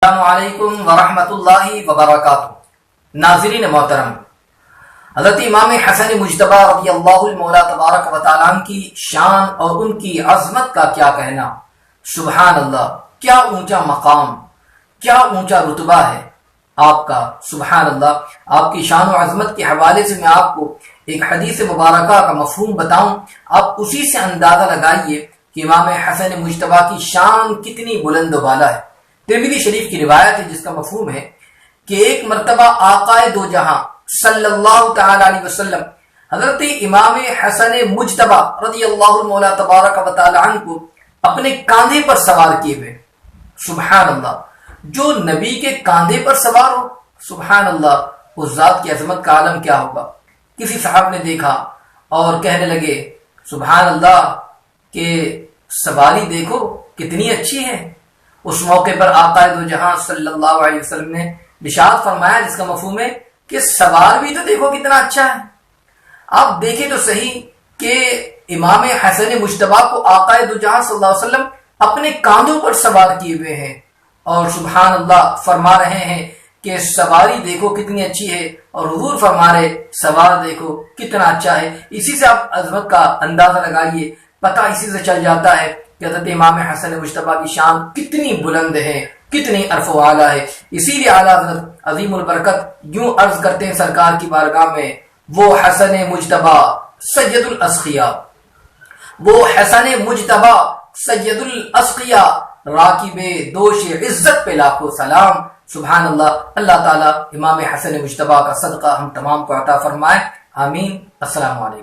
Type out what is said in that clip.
السلام ورحمۃ اللہ وبرکاتہ۔ ناظرین محترم، حضرت امام حسن مجتبی رضی اللہ المولا تبارک و تعالیٰ کی شان اور ان کی عظمت کا کیا کہنا۔ سبحان اللہ، کیا اونچا مقام، کیا اونچا رتبہ ہے آپ کا۔ سبحان اللہ، آپ کی شان و عظمت کے حوالے سے میں آپ کو ایک حدیث مبارکہ کا مفہوم بتاؤں، آپ اسی سے اندازہ لگائیے کہ امام حسن مجتبی کی شان کتنی بلند و بالا ہے۔ ترمذی شریف کی روایت ہے جس کا مفہوم ہے کہ ایک مرتبہ آقائے دو جہاں صلی اللہ تعالی علیہ وسلم حضرت امام حسن مجتبی رضی اللہ مولا تبارک و تعالی عنہ کو اپنے کاندھے پر سوار کیے ہوئے۔ سبحان اللہ، جو نبی کے کاندھے پر سوار ہو، سبحان اللہ، اس ذات کی عظمت کا عالم کیا ہوگا۔ کسی صاحب نے دیکھا اور کہنے لگے سبحان اللہ کہ سواری دیکھو کتنی اچھی ہے۔ اس موقع پر آقا دو جہاں صلی اللہ علیہ وسلم نے ارشاد فرمایا جس کا مفہوم ہے کہ سوار بھی تو دیکھو کتنا اچھا ہے۔ آپ دیکھیں تو صحیح کہ امام حسن مجتبی کو آقا دو جہاں صلی اللہ علیہ وسلم اپنے کاندھوں پر سوار کیے ہوئے ہیں اور سبحان اللہ فرما رہے ہیں کہ سواری دیکھو کتنی اچھی ہے، اور حضور فرما رہے سوار دیکھو کتنا اچھا ہے۔ اسی سے آپ عظمت کا اندازہ لگائیے، پتہ اسی سے چل جاتا ہے کہ حضرت امام حسن مجتبی کی شان کتنی بلند ہے، کتنی عرف و اعلیٰ ہے۔ اسی لیے اعلیٰ حضرت عظیم البرکت یوں عرض کرتے ہیں سرکار کی بارگاہ میں، وہ حسن مجتبی سید الاسقیاء، وہ حسن مجتبی سید الاسقیاء، راکب دوش عزت پہ لاکھوں سلام۔ سبحان اللہ، اللہ تعالیٰ امام حسن مجتبی کا صدقہ ہم تمام کو عطا فرمائے، آمین۔ السلام علیکم۔